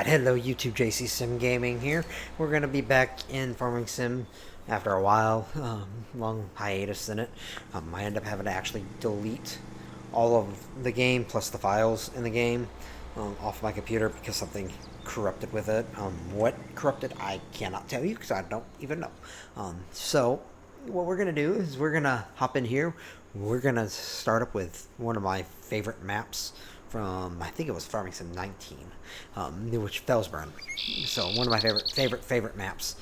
Alright, hello YouTube, JC Sim Gaming here. We're going to be back in Farming Sim after a while, long hiatus in it. I ended up having to actually delete all of the game plus the files in the game off my computer because something corrupted with it. What corrupted, I cannot tell you because I don't even know. So, what we're going to do is we're going to hop in here. We're going to start up with one of my favorite maps from, I think it was Farming Sim 19, which Felsbrunn. So one of my favorite maps.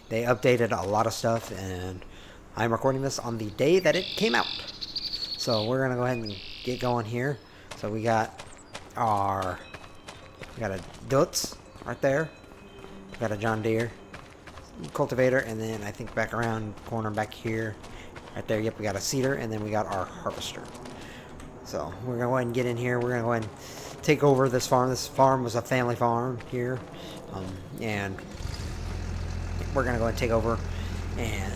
They updated a lot of stuff, and I'm recording this on the day that it came out. So we're gonna go ahead and get going here. So we got a Dutz right there. We got a John Deere cultivator, and then I think back around corner back here, right there. Yep, we got a seeder, and then we got our harvester. So we're going to go ahead and get in here. We're going to go ahead and take over this farm. This farm was a family farm here. And we're going to go ahead and take over. And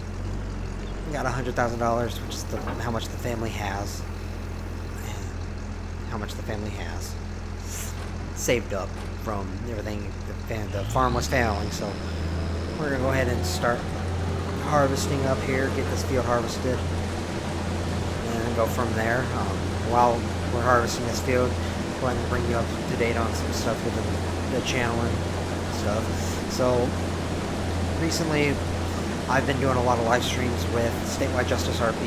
we got $100,000, which is how much the family has. And how much the family has saved up from everything. The farm was failing. So we're going to go ahead and start harvesting up here. Get this field harvested. And go from there. While we're harvesting this field, go ahead and bring you up to date on some stuff within the channel and stuff. So, recently, I've been doing a lot of live streams with Statewide Justice RP,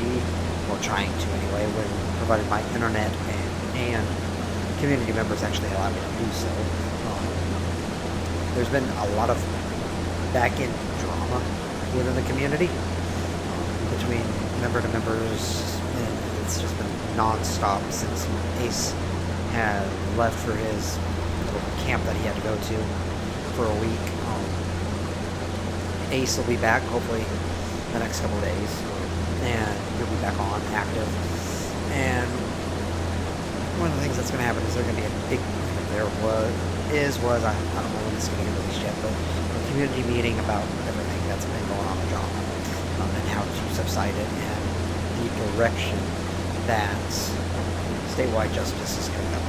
or trying to anyway, when provided by internet and community members actually allow me to do so. There's been a lot of back-end drama within the community, between member to members. It's just been non-stop since Ace had left for his little camp that he had to go to for a week. Ace will be back hopefully the next couple of days, and he'll be back on active. And one of the things that's going to happen is there's going to be a big, I don't know when this is going to get released yet, but a community meeting about everything that's been going on in the drama, and how to subside it, and the direction that statewide justice is going to go,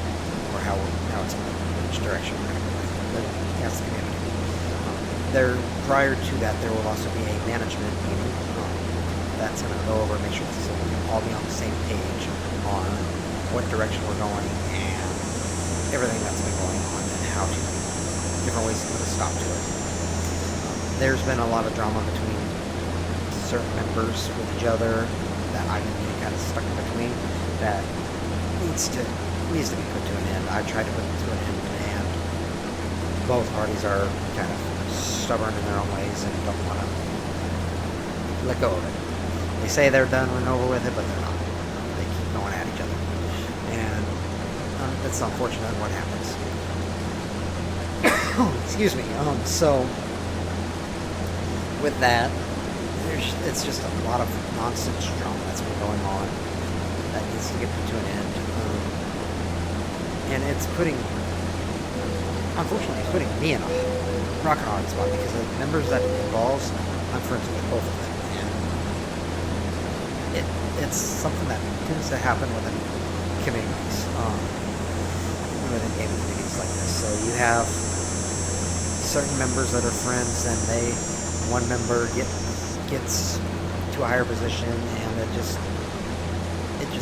or how it's going to go, which direction we're going to go with as the community. Prior to that, there will also be a management meeting that's going to go over and make sure that we can all be on the same page on what direction we're going and everything that's been going on and how to different ways to put a stop to it. There's been a lot of drama between certain members with each other that I've been kind of stuck in between that needs to be put to an end. I tried to put it to an end, and both parties are kind of stubborn in their own ways and don't want to let go of it. They say they're done and over with it, but they're not. They keep going at each other, and that's unfortunate what happens. Excuse me. So with that, it's just a lot of nonsense drama that's been going on that needs to get put to an end. And unfortunately, it's putting me in a rock hard spot because the members that it involves, I'm friends with both of them. And it's something that tends to happen within communities, within gaming communities like this. So you have certain members that are friends, and one member gets to a higher position, and it just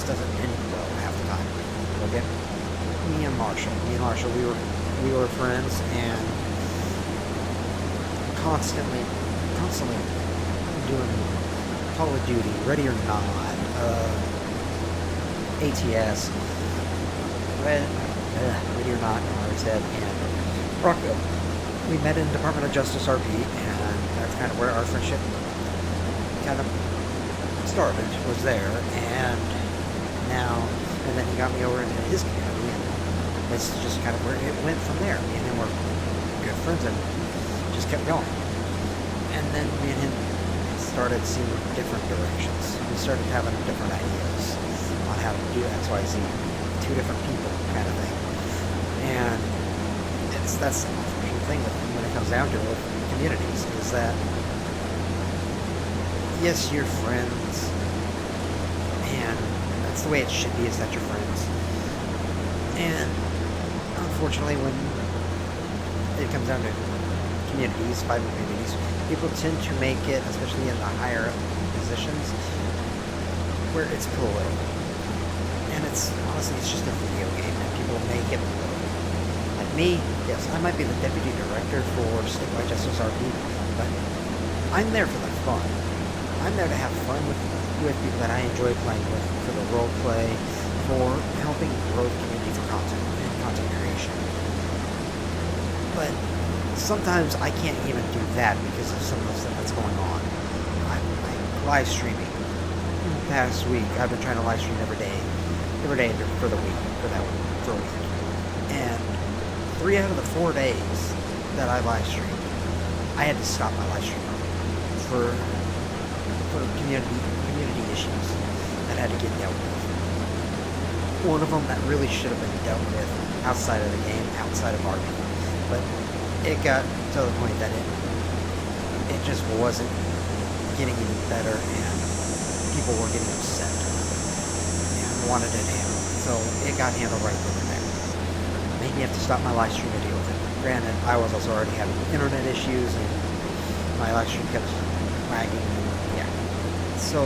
doesn't end well half the time. Okay, me and Marshall, we were friends, and constantly doing Call of Duty, Ready or Not, ATS, Ready or Not, RZ, and Rocco. We met in Department of Justice RP, and that's kind of where our friendship kind of started, was there, and then he got me over into his community, and it's just kind of where it went from there. Me and him were good friends, and just kept going. And then me and him started seeing different directions. We started having different ideas on how to do X, Y, Z. Two different people kind of thing. And that's the unfortunate thing when it comes down to it with communities, is that yes, you're friends, and that's the way it should be, is that you're friends. And unfortunately, when it comes down to communities, fighting communities. People tend to make it, especially in the higher up positions, where it's political. And it's honestly, it's just a video game, and people make it political. Like me, yes, I might be the deputy director for Statewide Justice RP, but I'm there for the fun. I'm there to have fun with people that I enjoy playing with, for the role play, for helping grow the community for content and content creation. But sometimes I can't even do that because of some of the stuff that's going on. I'm live streaming. In the past week, I've been trying to live stream every day for the week, for a week. And 3 out of the 4 days that I live streamed, I had to stop my live stream for community issues that had to get dealt with. One of them that really should have been dealt with outside of the game, outside of RP. But it got to the point that it just wasn't getting any better, and people were getting upset and wanted it handled. So it got handled right then and there. Made me have to stop my live stream to deal with it. Granted, I was also already having internet issues, and my live stream kept lagging. Yeah. So,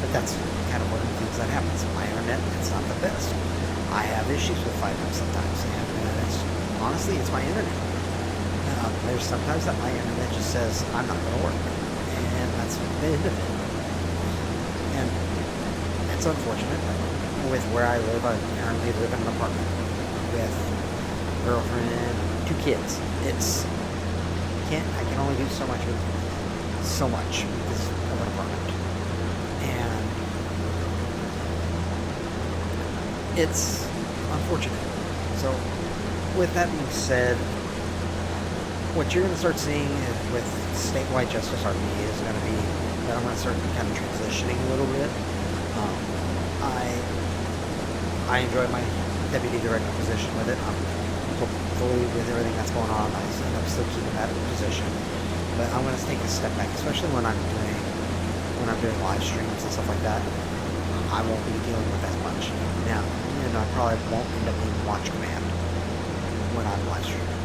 but that's kind of one of the things that happens. My internet, it's not the best. I have issues with 5G sometimes, and it's honestly, it's my internet. There's sometimes that my internet just says, I'm not going to work. And that's the end of it. And it's unfortunate. With where I live, I currently live in an apartment with a girlfriend and 2 kids. I can only do so much because of an apartment. And it's unfortunate. So, with that being said, what you're going to start seeing with Statewide Justice RP is going to be that I'm going to start kind of transitioning a little bit. I enjoy my deputy director position with it. Hopefully, with everything that's going on, I'm still keeping that position. But I'm going to take a step back, especially when I'm doing live streams and stuff like that. I won't be dealing with as much. Now, I probably won't end up being watch command when I'm live streaming.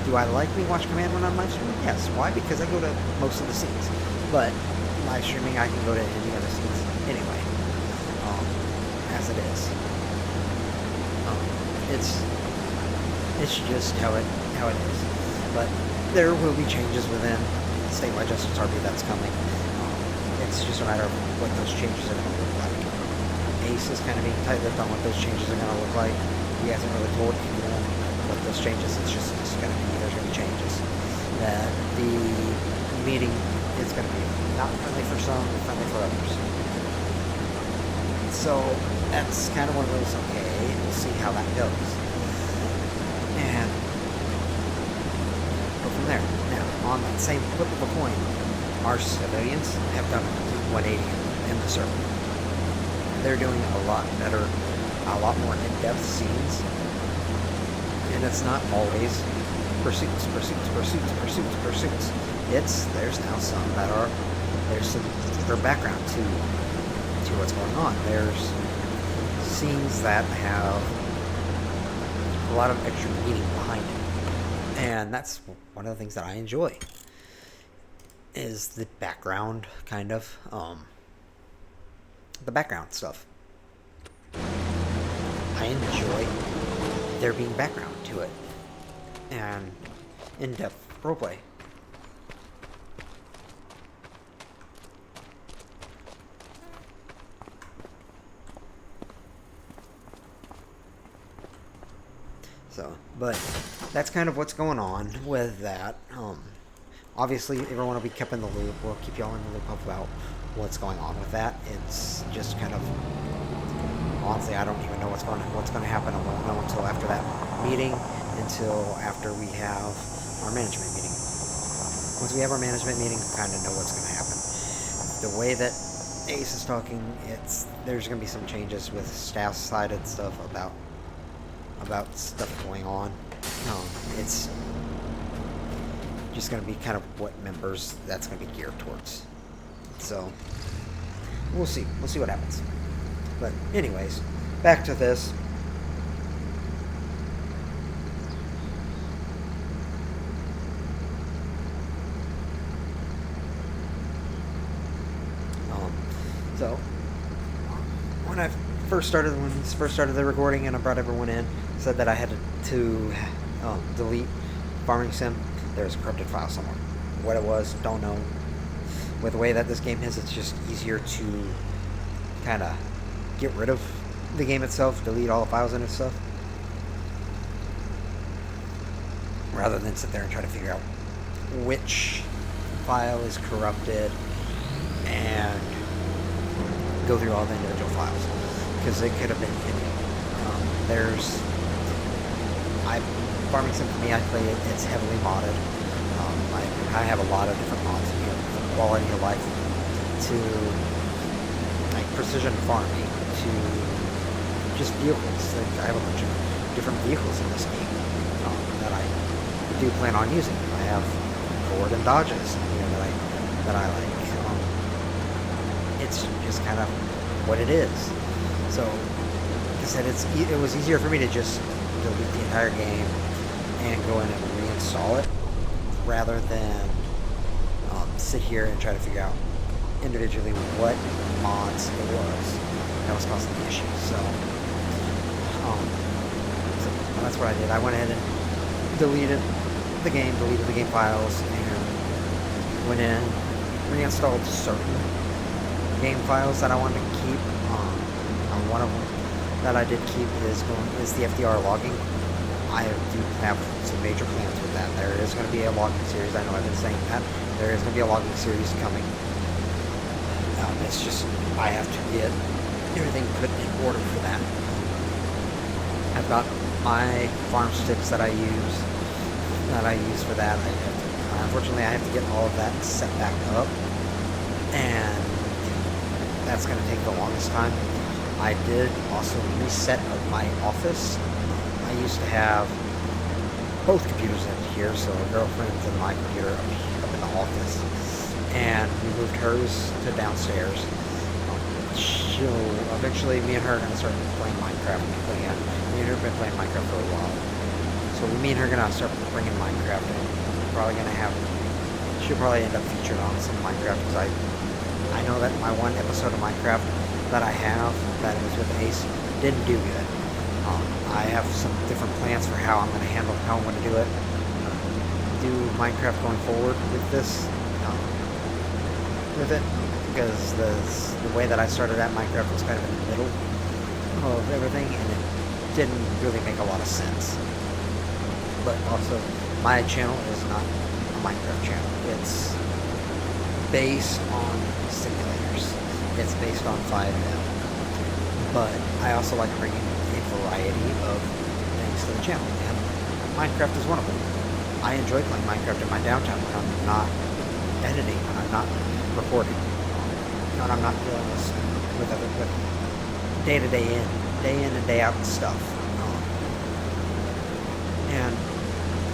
Do I like being watch command when I'm live streaming? Yes. Why? Because I go to most of the scenes. But live streaming, I can go to any other scenes anyway. As it is. It's just how it is. But there will be changes within Statewide Justice RP that's coming. It's just a matter of what those changes are going to look like. Ace is kind of being tight-lipped on what those changes are going to look like. He hasn't really told anyone what those changes. It's just going to be, there's going to be changes. That the meeting is going to be not friendly for some, friendly for others. So that's kind of one of those, okay, we'll see how that goes. And go from there. Now, on that same flip of a coin, our civilians have done a complete 180 in the server. They're doing a lot better, a lot more in-depth scenes. And it's not always pursuits. There's now some that are, there's some other background to what's going on. There's scenes that have a lot of extra meaning behind it. And that's one of the things that I enjoy, is the background, kind of, the background stuff. I enjoy there being background to it, and in-depth roleplay. So, but that's kind of what's going on with that. Obviously, everyone will be kept in the loop. We'll keep y'all in the loop about what's going on with that. It's just kind of, honestly, I don't even know what's going to happen. I won't know until after that meeting, until after we have our management meeting. Once we have our management meeting, we kind of know what's going to happen. The way that Ace is talking, there's going to be some changes with staff-sided stuff about stuff going on. It's just going to be kind of what members that's going to be geared towards. So we'll see what happens. But anyways, back to this. when this first started the recording and I brought everyone in, said that I had to delete Farming Sim. There's a corrupted file somewhere. What it was, don't know. With the way that this game is, it's just easier to kind of get rid of the game itself, delete all the files in itself, rather than sit there and try to figure out which file is corrupted and go through all the individual files, because it could have been any. Farming Sim, for me, I play it, it's heavily modded. I have a lot of different mods in here, from quality of life to like precision farming to just vehicles. Like, I have a bunch of different vehicles in this game that I do plan on using. I have Ford and Dodges in here that I like. It's just kind of what it is. So, like I said, it was easier for me to just delete the entire game and go in and reinstall it, rather than sit here and try to figure out individually what mods it was that was causing the issue. So that's what I did. I went ahead and deleted the game files, and went in, reinstalled certain game files that I wanted to keep. One of them that I did keep is the FDR logging. I do have some major plans with that. There is going to be a logging series. I know I've been saying that. There is going to be a logging series coming. It's just, I have to get everything put in order for that. I've got my farm sticks that I use for that. Unfortunately, I have to get all of that set back up, and that's going to take the longest time. I did also reset my office. I used to have both computers in here, so a girlfriend's and my computer up in the office, and we moved hers to downstairs. Eventually, me and her are going to start playing Minecraft again. Me and her have been playing Minecraft for a while, so me and her are going to start bringing Minecraft in. She'll probably end up featured on some Minecraft, because I know that my one episode of Minecraft that I have, that was with Ace, didn't do good. I have some different plans for how I'm going to do it. Do Minecraft going forward with this, because the way that I started at Minecraft was kind of in the middle of everything, and it didn't really make a lot of sense. But also, my channel is not a Minecraft channel. It's based on simulators. It's based on 5M. But I also like bringing a variety of things to the channel, and Minecraft is one of them. I enjoy playing Minecraft in my downtime when I'm not editing, when I'm not recording, when I'm not dealing with day in and day out stuff. And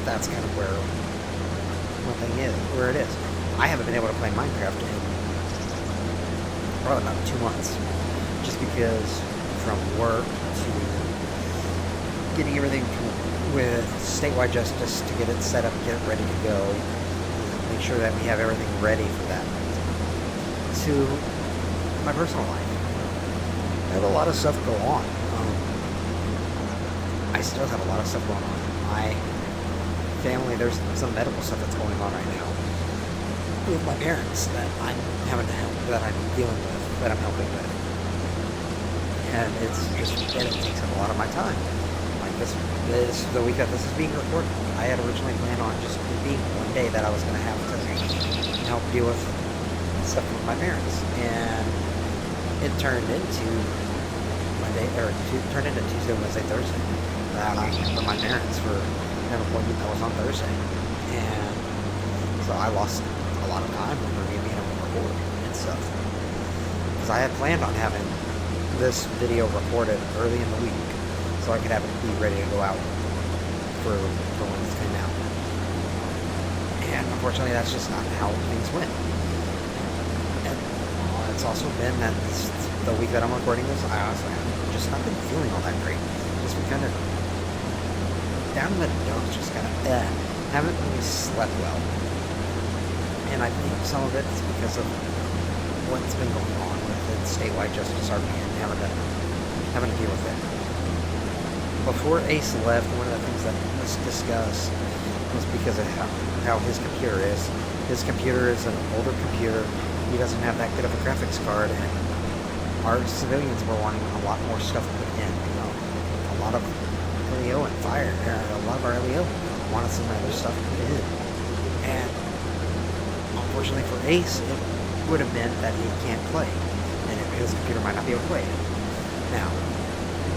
that's kind of where it is. I haven't been able to play Minecraft in probably about 2 months, just because from work to getting everything with statewide justice to get it set up, get it ready to go, make sure that we have everything ready for that, to my personal life. I have a lot of stuff go on. I still have a lot of stuff going on. My family, there's some medical stuff that's going on right now with my parents that I'm having to help, that I'm dealing with, that I'm helping with. And it takes up a lot of my time. Like this the week that this is being recorded, I had originally planned on just being one day that I was going to have to help deal with stuff with my parents, and it turned into Tuesday, Wednesday, Thursday. That I went with my parents for an appointment that was on Thursday, and so I lost a lot of time over me being able to record and stuff, because I had planned on having this video recorded early in the week so I could have it be ready to go out for when this came out. And unfortunately, that's just not how things went. And it's also been that the week that I'm recording this, I also have just not been feeling all that great. Just been kind of down in the dumps, just kind of haven't really slept well. And I think some of it is because of what's been going on with the statewide justice argument, having to having to deal with it. Before Ace left, one of the things that was discussed was because of how his computer is. His computer is an older computer. He doesn't have that good of a graphics card, and our civilians were wanting a lot more stuff put in. You know, a lot of LEO and Fire, a lot of our LEO wanted some other stuff put in. And unfortunately for Ace, it would have meant that he can't play, and his computer might not be able to play it. Now,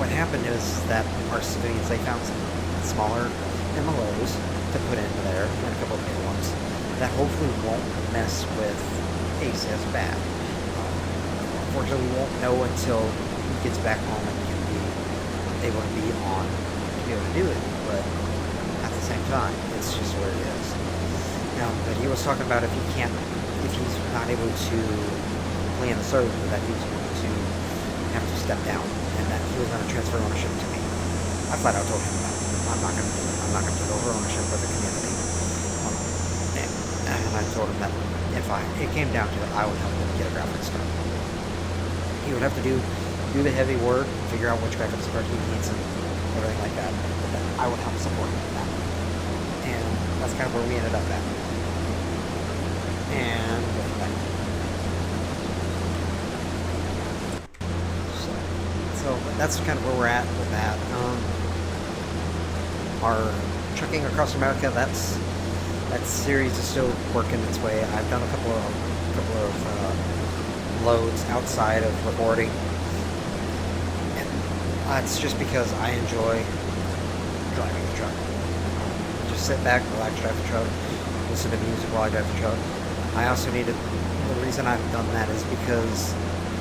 what happened is that our civilians, they found some smaller MLOs to put into there, and a couple of bigger ones, that hopefully won't mess with Ace as bad. Unfortunately, we won't know until he gets back home and can be able to be on to be able to do it, but at the same time, it's just where it is. Now, but he was talking about if he's not able to play in the server, that he's going to have to step down, and that he was going to transfer ownership to me. I flat out told him that I'm not going to do it. I'm not going to take over ownership of the community. And I told him that if it came down to it, I would help him get a graphics card. He would have to do the heavy work, figure out which graphics card he needs, and everything like that. But then I would help support him in that. And that's kind of where we ended up at. And so that's kind of where we're at with that. Our Trucking Across America, that series is still working its way. I've done a couple of loads outside of recording, and it's just because I enjoy driving the truck. Just sit back, relax, drive the truck, listen to music while I drive the truck. I also the reason I've done that is because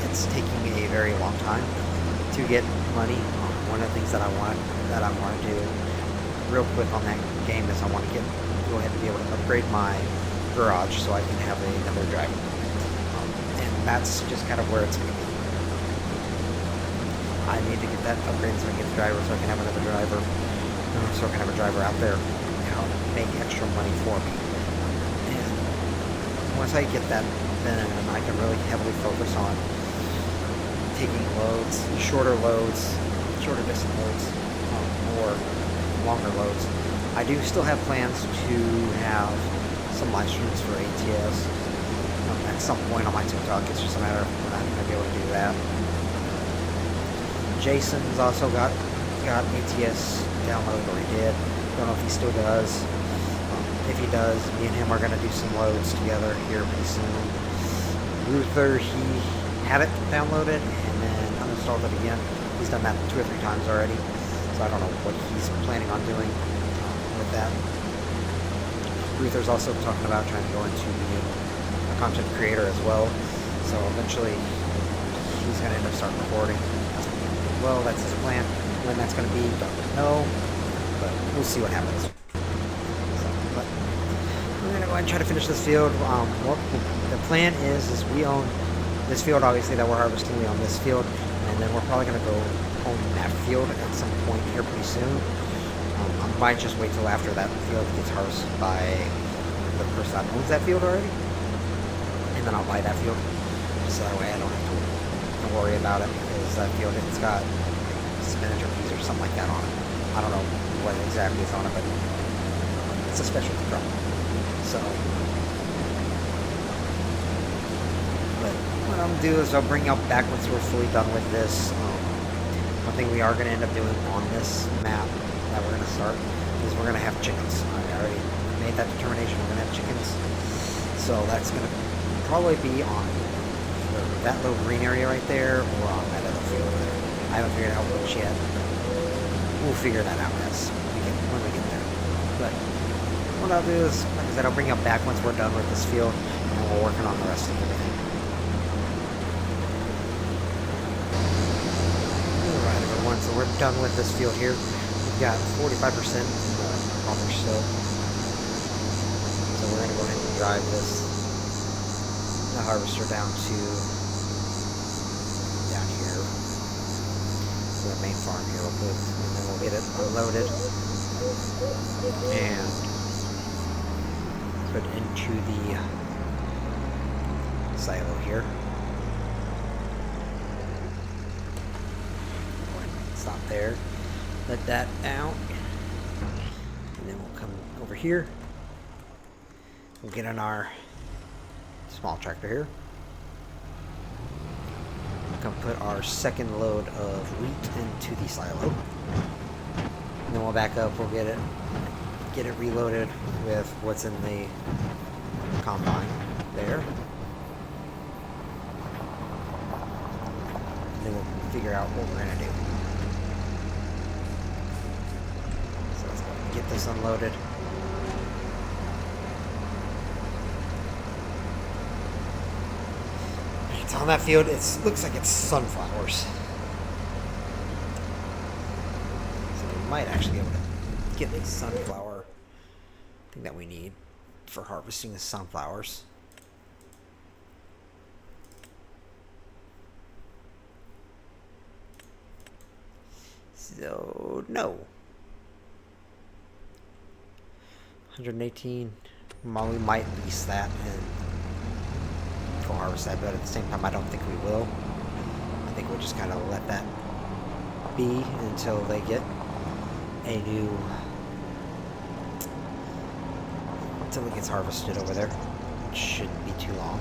it's taking me a very long time to get money. One of the things that I want to do real quick on that game is I want to go ahead and be able to upgrade my garage so I can have another driver. And that's just kind of where it's going to be. I need to get that upgrade so I can get the driver, so I can have another driver, so I can have a driver out there, you know, make extra money for me. And once I get that, then I can really heavily focus on taking loads, shorter distance loads, or longer loads. I do still have plans to have some live streams for ATS at some point on my TikTok. It's just a matter of when I'm going to be able to do that. Jason's also got ATS downloaded, or he did. Don't know if he still does. If he does, me and him are going to do some loads together here pretty soon. Ruther, he had it downloaded and then uninstalled it again. He's done that 2 or 3 times already, so I don't know what he's planning on doing with that. Ruther's also talking about trying to go into being a content creator as well, so eventually he's going to end up starting recording. Well, that's his plan. When that's going to be, don't know, but we'll see what happens. So, but we're going to go ahead and try to finish this field. The plan is we own this field, obviously, that we're harvesting. We own this field, and then we're probably going to go own that field at some point here pretty soon. I might just wait till after that field gets harvested by the person that owns that field already, and then I'll buy that field, so that way I don't have to worry about it, because that field, it's got spinach or peas or something like that on it. I don't know what exactly is on it, but it's a specialty crop. So, but what I'll do is I'll bring y'all back once we're fully done with this. One thing we are going to end up doing on this map that we're going to start is we're going to have chickens. I already made that determination. We're going to have chickens. So that's going to probably be on that little green area right there, or on that other field there. I haven't figured out which yet. We'll figure that out when we get there. But what I'll do is, like I said, I'll bring y'all back once we're done with this field, and we're working on the rest of everything. So we're done with this field here. We've got 45% buffer still. So we're going to go ahead and drive the harvester down here. To the main farm here real quick. And then we'll get it unloaded and put into the silo here. there. Let that out. And then we'll come over here. We'll get on our small tractor here. We'll come put our second load of wheat into the silo. And then we'll back up, we'll get it reloaded with what's in the combine there. And then we'll figure out what we're gonna do. So let's go ahead and get this unloaded. It's on that field, it looks like it's sunflowers. So we might actually be able to get the sunflower thing that we need for harvesting the sunflowers. So, no. 118. Well, we might lease that and go harvest that, but at the same time, I don't think we will. I think we'll just kind of let that be until they get a new... until it gets harvested over there. It shouldn't be too long.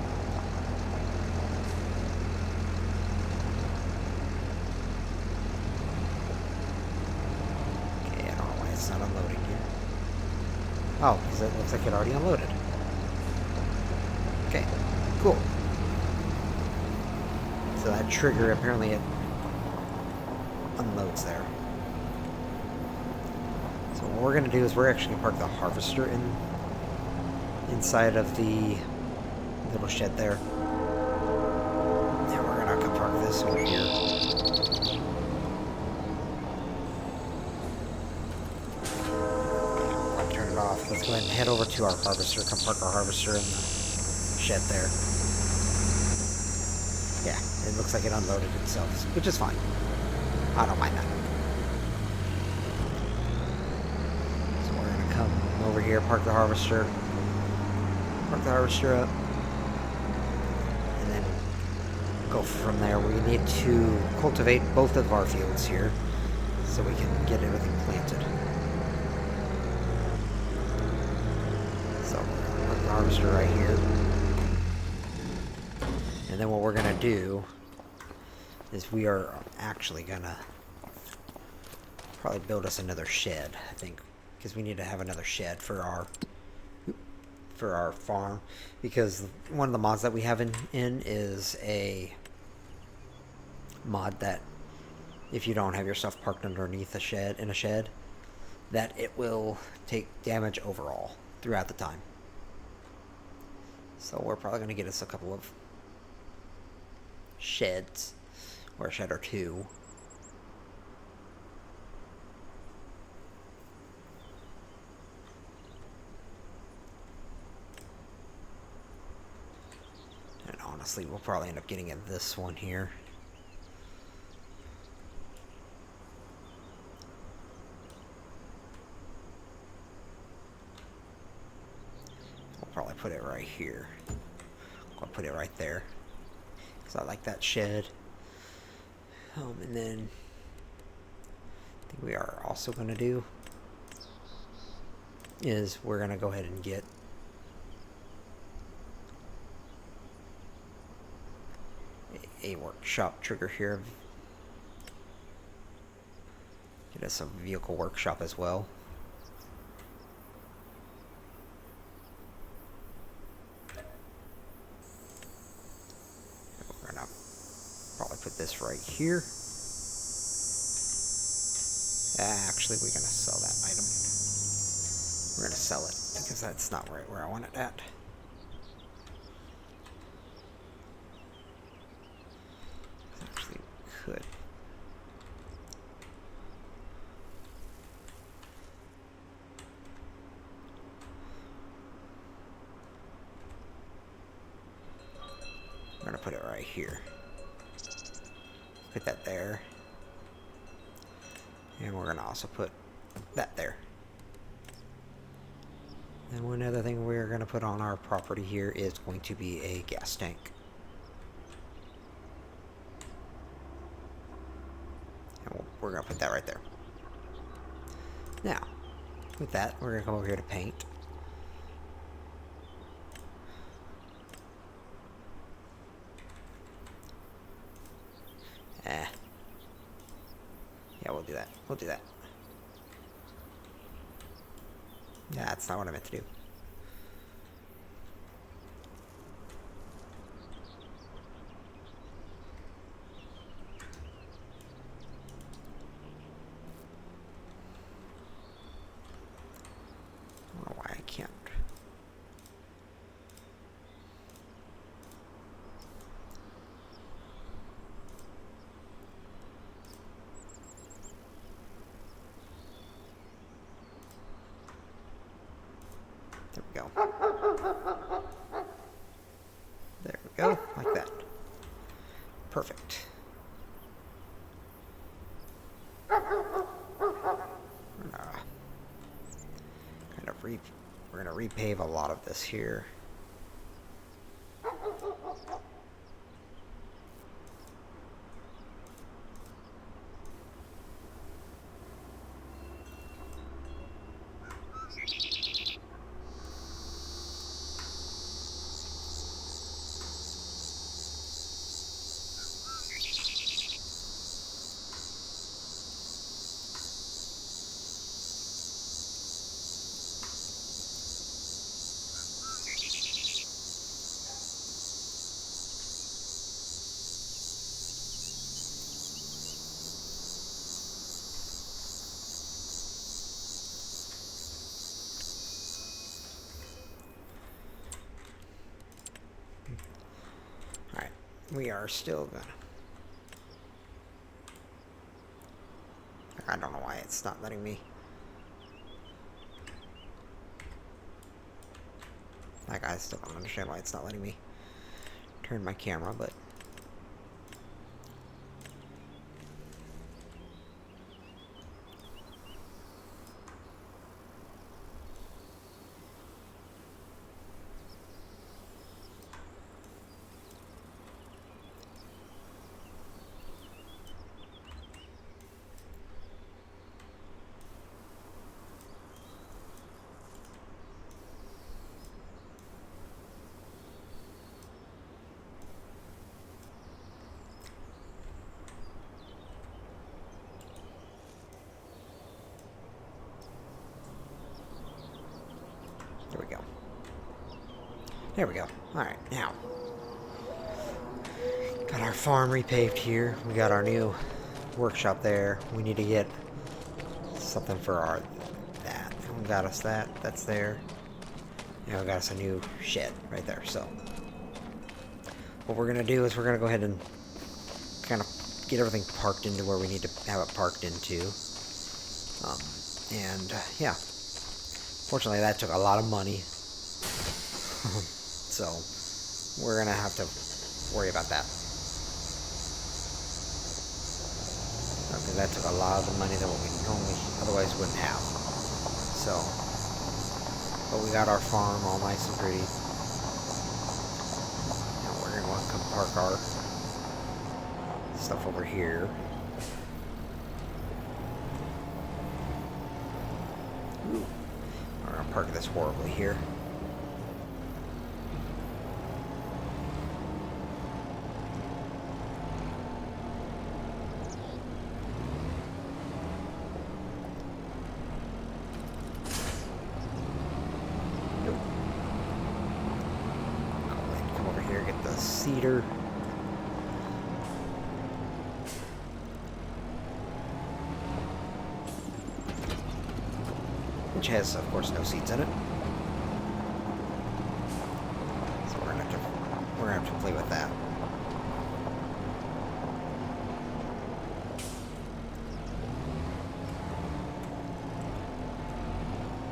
Okay, I don't know why it's not unloading here. Oh, because it looks like it already unloaded. Okay, cool. So that trigger, apparently it unloads there. So what we're going to do is we're actually going to park the harvester inside of the little shed there. And we're going to come park this over here. I'll turn it off. Let's go ahead and head over to our harvester. Come park our harvester in the shed there. Yeah, it looks like it unloaded itself, which is fine. I don't mind that. So we're going to come over here, park the harvester up, and then go from there. We need to cultivate both of our fields here so we can get everything planted. So we're going to put the harvester right here. And then what we're going to do is we are actually going to probably build us another shed, I think, because we need to have another shed for our farm, because one of the mods that we have in is a mod that if you don't have your stuff parked underneath a shed, that it will take damage overall throughout the time. So we're probably going to get us a couple of sheds, or a shed or two. And honestly, we'll probably end up getting at this one here. We'll probably put it right here. I'll put it right there, because I like that shed. And then I think we are also going to do is we're going to go ahead and get a workshop trigger here. Get us a vehicle workshop as well. We're going to probably put this right here. Actually, we're going to sell that item. We're going to sell it because that's not right where I want it at. Actually, we could. We're going to put it right here. Put that there. And we're going to also put that there. And one other thing we're going to put on our property here is going to be a gas tank. And we're going to put that right there. Now, with that, we're going to come over here to paint. Yeah, we'll do that. We'll do that. Yeah, that's not what I meant to do. I don't know why I can't. There we go. There we go, like that. Perfect. We're gonna repave a lot of this here. Alright, we are still gonna... I don't know why it's not letting me... Like, I still don't understand why it's not letting me turn my camera, but... There we go. There we go. Alright, now. Got our farm repaved here. We got our new workshop there. We need to get something for our... that. We got us that. That's there. And we got us a new shed right there. So, what we're going to do is we're going to go ahead and kind of get everything parked into where we need to have it parked into. Yeah. Fortunately, that took a lot of money. So, we're going to have to worry about that. Okay, that took a lot of the money that we normally otherwise wouldn't have. So, but we got our farm all nice and pretty. Now we're going to want to come park our stuff over here. Ooh. We're going to park this horribly here. Come over here, get the cedar. Which has, of course, no seeds in it. So we're gonna have to play with that.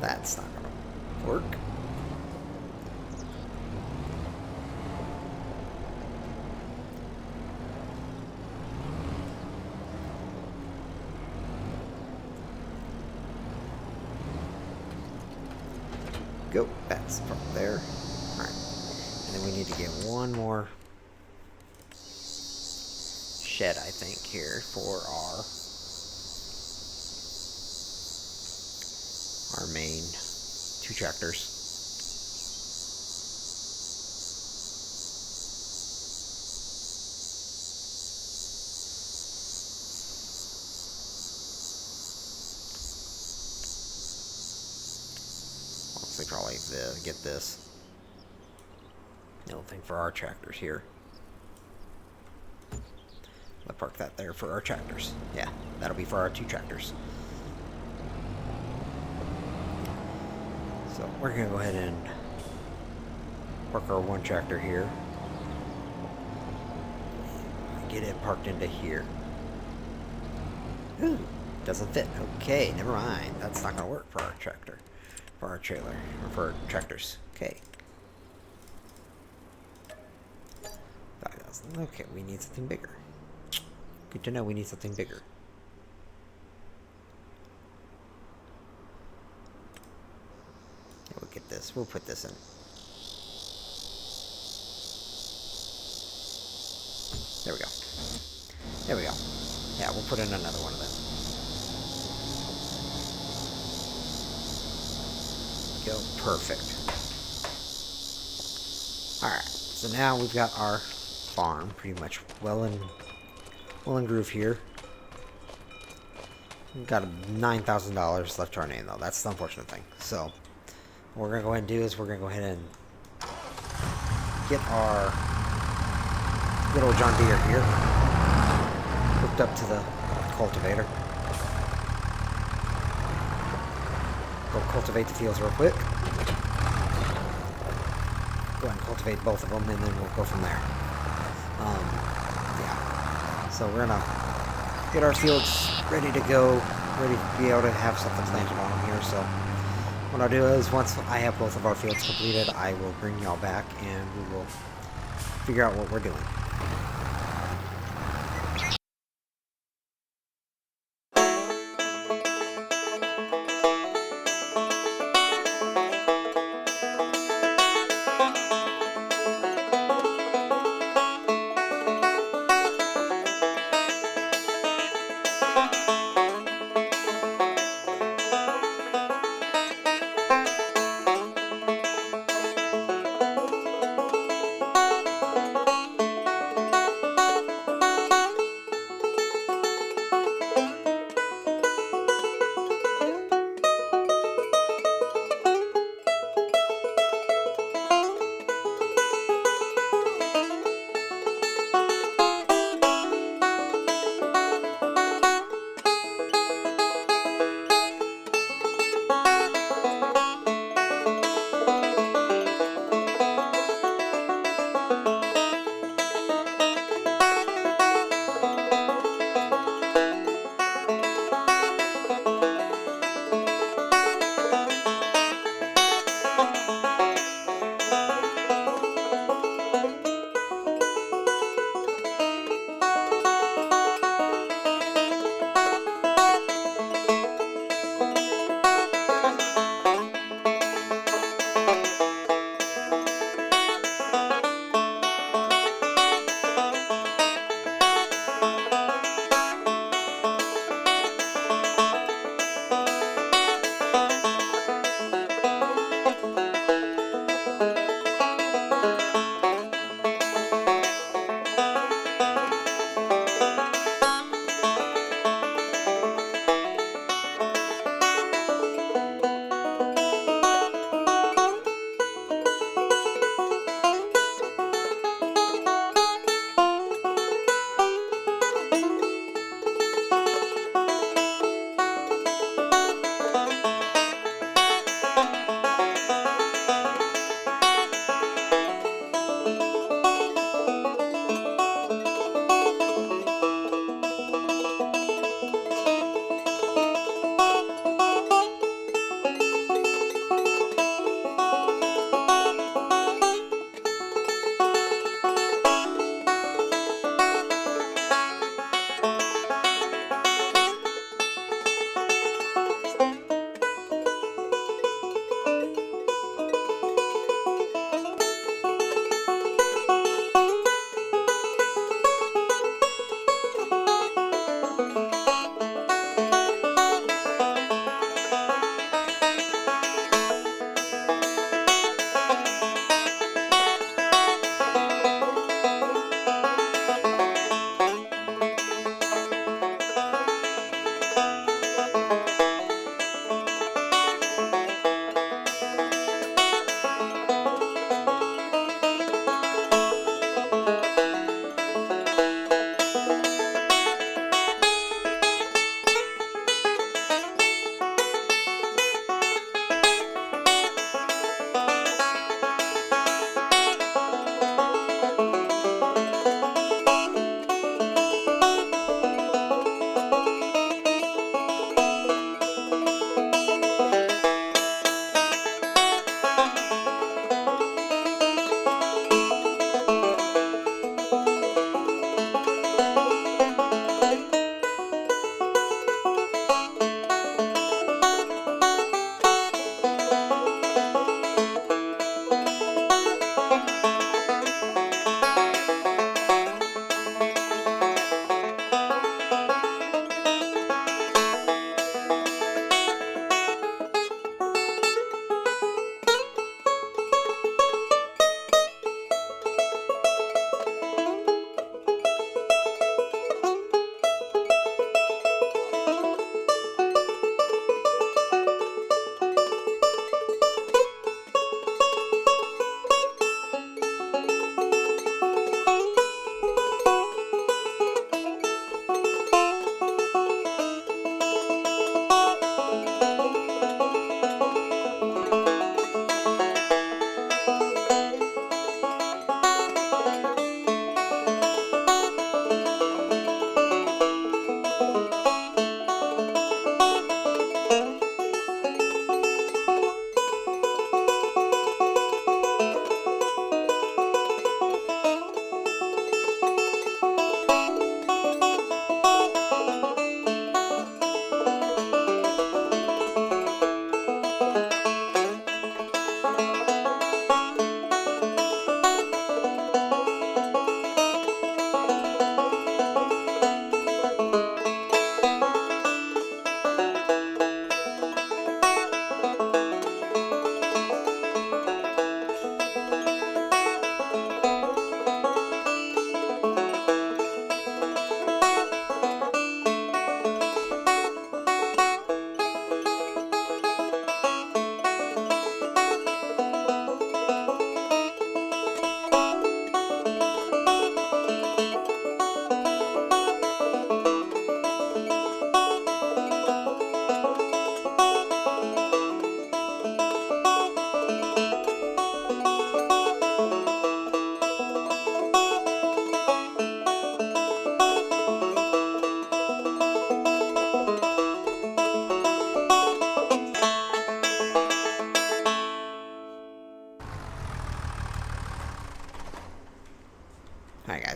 That's not gonna work. Go. That's from there. Alright. And then we need to get one more shed, I think, here for our our main 2 tractors. Honestly, probably get this. No thing for our tractors here. I'll park that there for our tractors. Yeah, that'll be for our 2 tractors. So we're going to go ahead and park our 1 tractor here. Get it parked into here. Ooh, doesn't fit. Okay, never mind. That's not going to work for our tractor. For our trailer. Or for our tractors. Okay. 5,000. Okay, we need something bigger. Good to know we need something bigger. Yeah, we'll get this. We'll put this in. There we go. There we go. Yeah, we'll put in another one of them. Go. Perfect. Alright, so now we've got our farm pretty much well in groove here. We've got $9,000 left to our name, though. That's the unfortunate thing. So, what we're going to go ahead and do is we're going to go ahead and get our good old John Deere here hooked up to the cultivator. Go cultivate the fields real quick. Go ahead and cultivate both of them, and then we'll go from there. Yeah. So we're gonna get our fields ready to go, ready to be able to have something planted on them here. So what I'll do is once I have both of our fields completed, I will bring y'all back, and we will figure out what we're doing.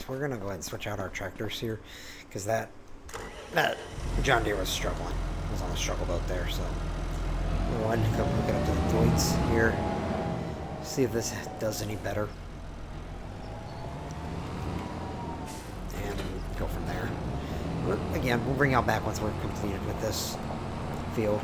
we're gonna go ahead and switch out our tractors here, because that John Deere was struggling. It was on the struggle boat there, so we'll go ahead and come hook it up to the Thwaites here. See if this does any better. And go from there. Again, we'll bring y'all back once we're completed with this field.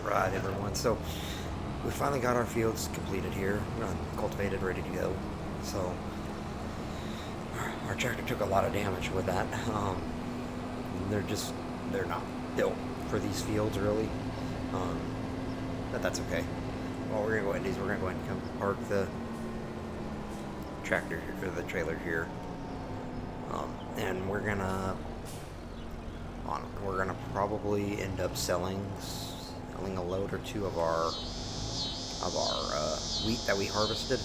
Alright everyone, so we finally got our fields completed here, cultivated, ready to go. So our tractor took a lot of damage with that. They're not built for these fields really, but that's okay. What we're gonna go ahead and do is we're gonna go ahead and come park the tractor here, or the trailer here, and we're gonna probably end up selling sprinkling a load or two of our wheat that we harvested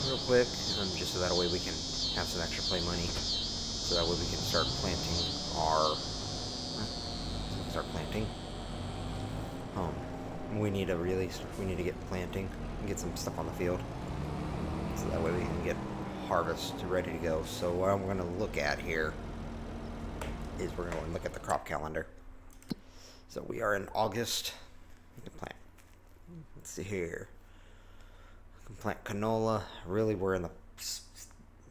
real quick, just so that way we can have some extra play money, so that way we can start planting our we need to get planting and get some stuff on the field, so that way we can get harvest ready to go. So what I'm going to look at here is we're going to look at the crop calendar. So we are in August. We can plant. Let's see here. We can plant canola. Really, we're in the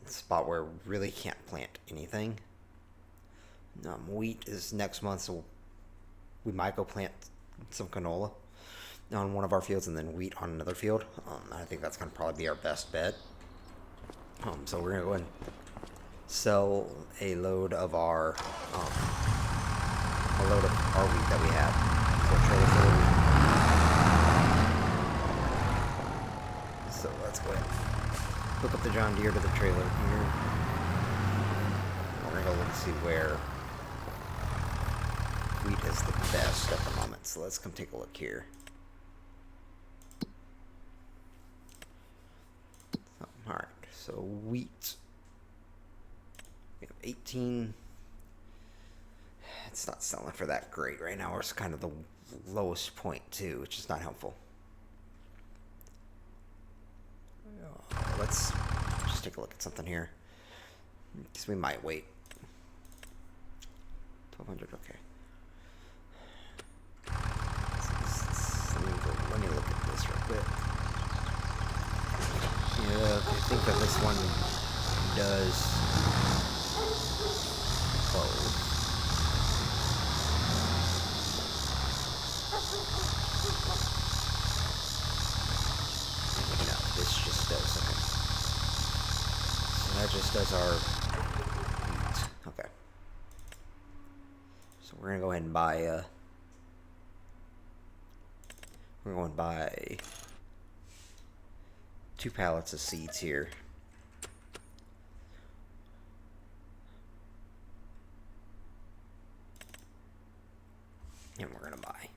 spot where we really can't plant anything. Wheat is next month, so we might go plant some canola on one of our fields and then wheat on another field. I think that's going to probably be our best bet. So we're going to go ahead and sell a load of our wheat that we have. So let's go ahead and hook up the John Deere to the trailer here. We're going to go look and see where wheat is the best at the moment. So let's come take a look here. Alright, so wheat. We have 18. It's not selling for that great right now. It's kind of the lowest point too, which is not helpful. Let's just take a look at something here, because we might wait. 1200, okay. Let me look at this real quick. Yeah, I think that this one does close. No, this just does, okay. So that just does our wheat. Okay. So we're gonna go ahead and buy we're going to buy 2 pallets of seeds here. And we're going to buy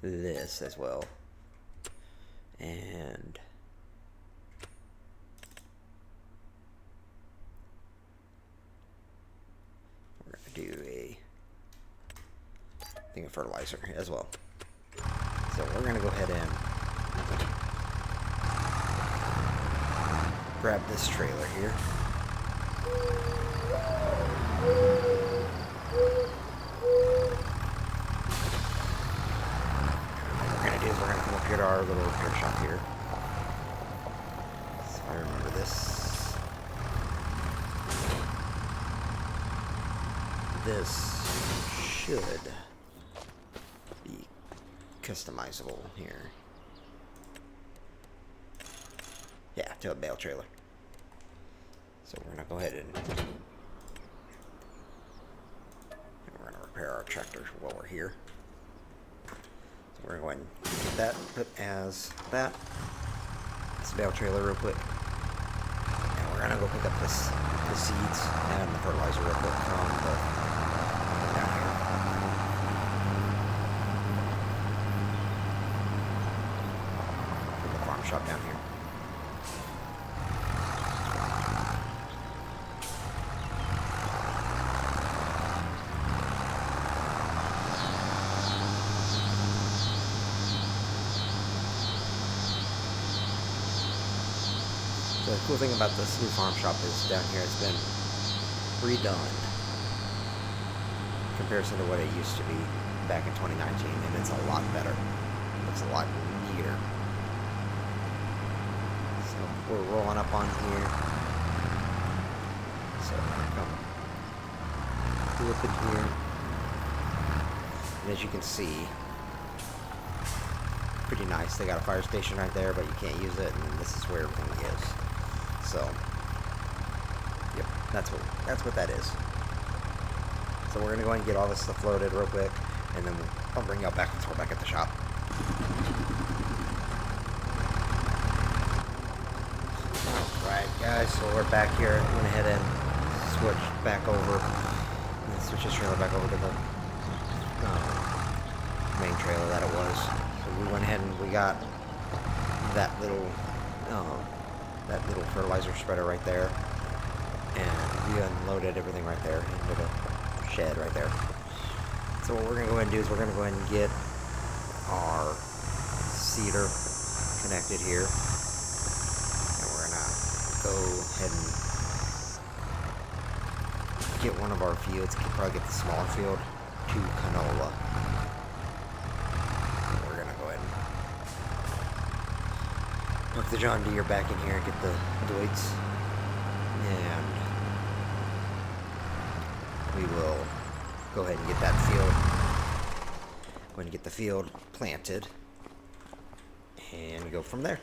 this as well. And we're going to do a thing of fertilizer as well. So we're going to go ahead and grab this trailer here. What we're going to do is we're going to come up here to our little repair shop here. So I remember this. This should be customizable here. Yeah, to a bale trailer. So we're gonna go ahead and we're gonna repair our tractor while we're here. So we're gonna go ahead and get that put as that. This bale trailer real quick. And we're gonna go pick up the seeds and the fertilizer real quick from the down here. From the farm shop down here. The cool thing about this new farm shop is down here it's been redone in comparison to what it used to be back in 2019, and it's a lot better. It looks a lot neater. So we're rolling up on here. So I'm gonna come flip in here, and as you can see, pretty nice. They got a fire station right there, but you can't use it, and this is where everything is. So, yep, that's what that is. So we're gonna go ahead and get all this stuff loaded real quick, and then I'll bring y'all back once we're back at the shop. Alright guys, so we're back here. I'm gonna head and switch back over. Switch this trailer back over to the main trailer that it was. So we went ahead and we got that little fertilizer spreader right there, and we unloaded everything right there into the shed right there. So what we're gonna go ahead and do is we're gonna go ahead and get our seeder connected here, and we're gonna go ahead and get one of our fields, probably get the smaller field, to canola. So we're gonna go ahead and hook the John Deere back in here and get the Deutz, and we will go ahead and get that field, go ahead and get the field planted, and go from there.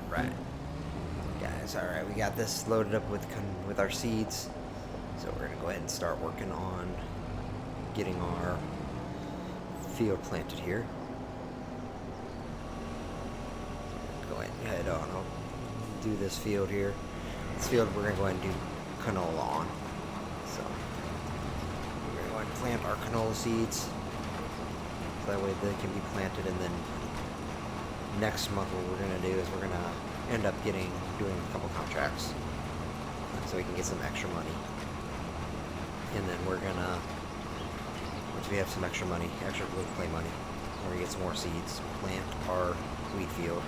Right, guys. All right, we got this loaded up with our seeds, so we're gonna go ahead and start working on getting our field planted here. Go ahead and head on. I'll do this field here. This field we're gonna go ahead and do canola on. So we're gonna go ahead and plant our canola seeds, so that way they can be planted, and then next month what we're going to do is we're going to end up doing a couple contracts so we can get some extra money, and then we're going to, once we have some extra money, extra blue clay money, we're going to get some more seeds, plant our wheat field.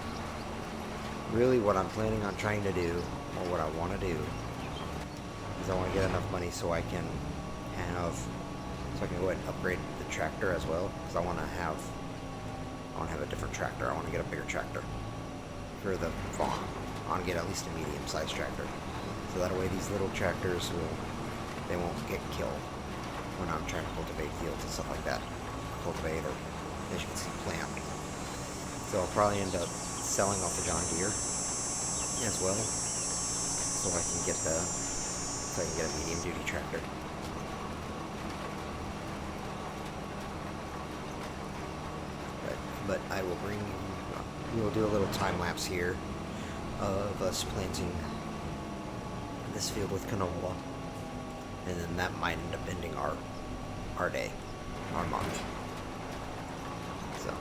Really what I'm planning on trying to do, or what I want to do, is I want to get enough money so I can go ahead and upgrade the tractor as well, because I want to have a different tractor. I want to get a bigger tractor for the farm. I want to get at least a medium-sized tractor, so that way these little tractors won't get killed when I'm trying to cultivate fields and stuff like that. Cultivate, or as you can see, plant. So I'll probably end up selling off the John Deere as well, so I can get a medium-duty tractor. But I will we'll do a little time lapse here of us planting this field with canola, and then that might end up ending our day, our month. So.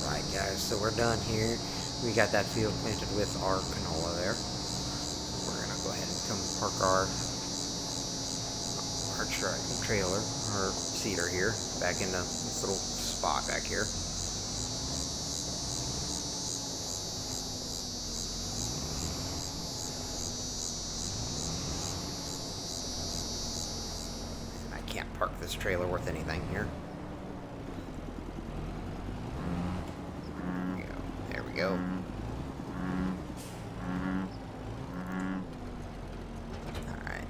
Alright guys, so we're done here. We got that field planted with our canola there. We're gonna go ahead and come park our trailer, our seeder here, back in this little spot back here. I can't park this trailer worth anything here. There we go. Alright.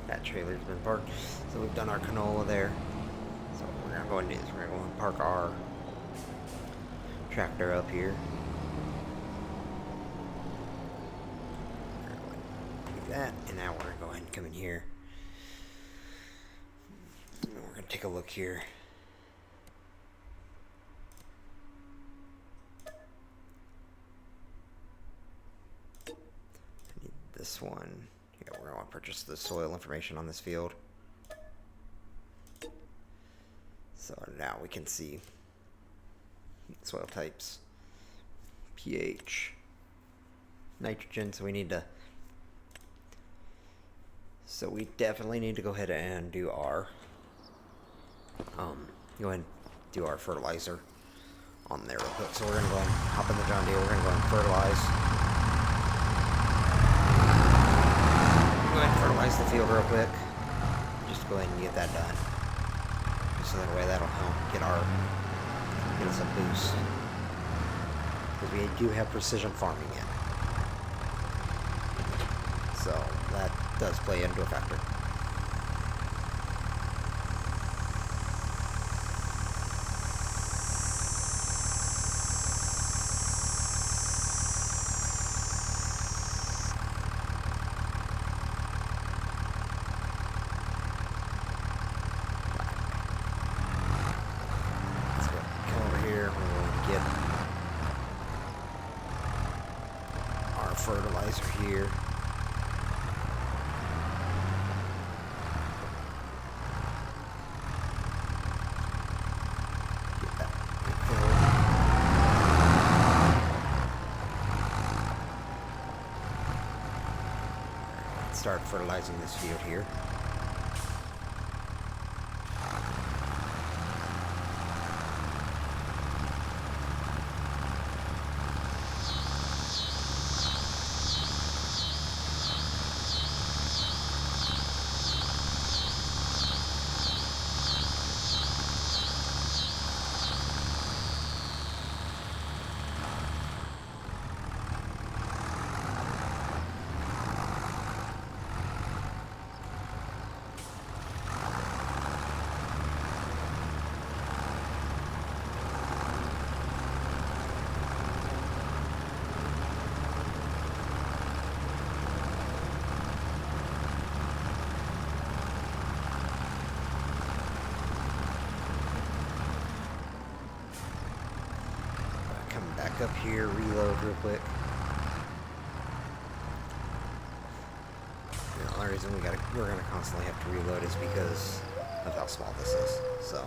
That trailer's been parked. So we've done our canola there. So what we're gonna go and do is we're gonna go and park our tractor up here. We're gonna go and do that, and now we're gonna go ahead and come in here. And we're gonna take a look here. I need this one. Yeah, we're gonna purchase the soil information on this field. So now we can see soil types, pH, nitrogen. So we definitely need to go ahead and do our fertilizer on there real quick. So we're gonna go ahead and hop in the John Deere. We're gonna go ahead and fertilize. Go ahead and fertilize the field real quick. Just go ahead and get that done. So that way that'll help get us a boost. Because we do have precision farming in. So that does play into a factor. Fertilizer here. Get that filled. Let's start fertilizing this field here. back up here, reload real quick. The only reason we're gonna constantly have to reload is because of how small this is. So.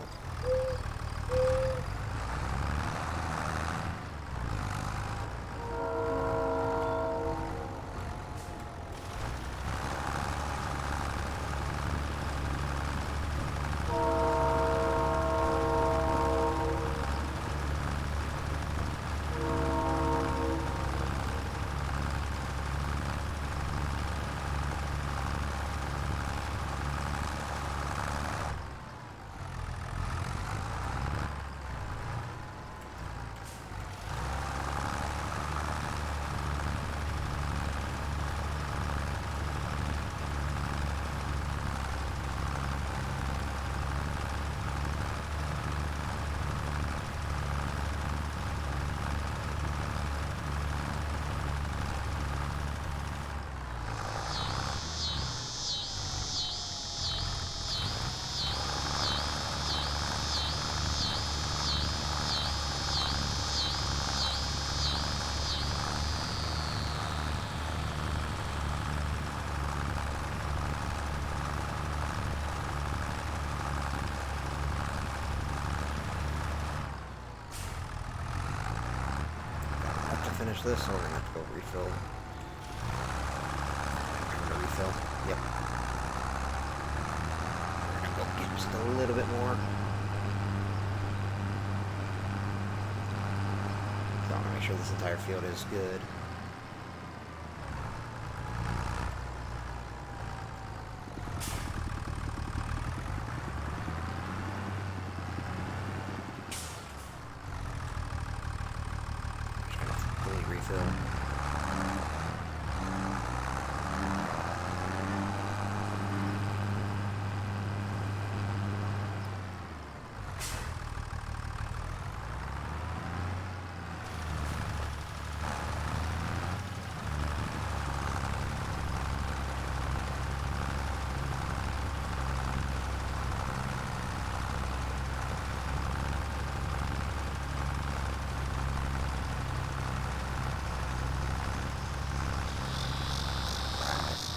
Finish this, or we're gonna have to go refill. I'm gonna refill. Yep. We're gonna go get just a little bit more. So I wanna make sure this entire field is good. Refill.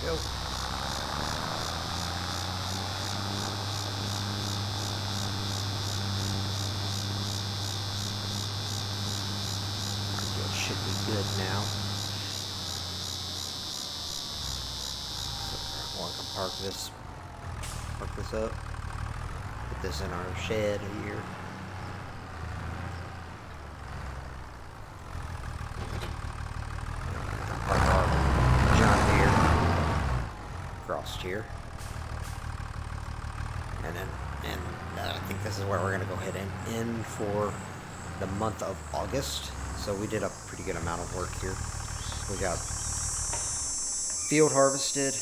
Go. It should be good now. So I can park this up. Put this in our shed here. Park our John Deere across here, and I think this is where we're gonna go ahead and end for the month of August. So we did a pretty good amount of work here. We got field harvested,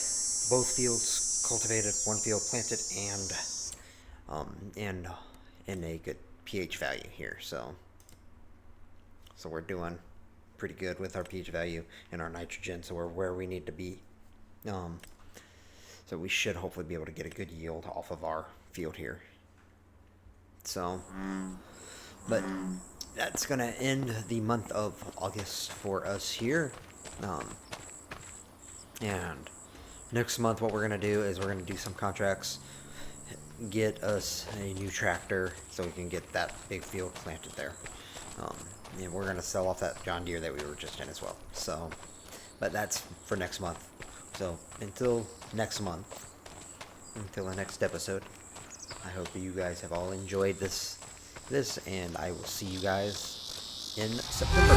both fields cultivated, one field planted, and in a good pH value here. So we're doing pretty good with our pH value and our nitrogen. So we're where we need to be. So we should hopefully be able to get a good yield off of our field here. So, but that's going to end the month of August for us here. And next month what we're going to do is we're going to do some contracts, get us a new tractor so we can get that big field planted there. And we're going to sell off that John Deere that we were just in as well. So, but that's for next month. So until next month, until the next episode, I hope you guys have all enjoyed this, and I will see you guys in September.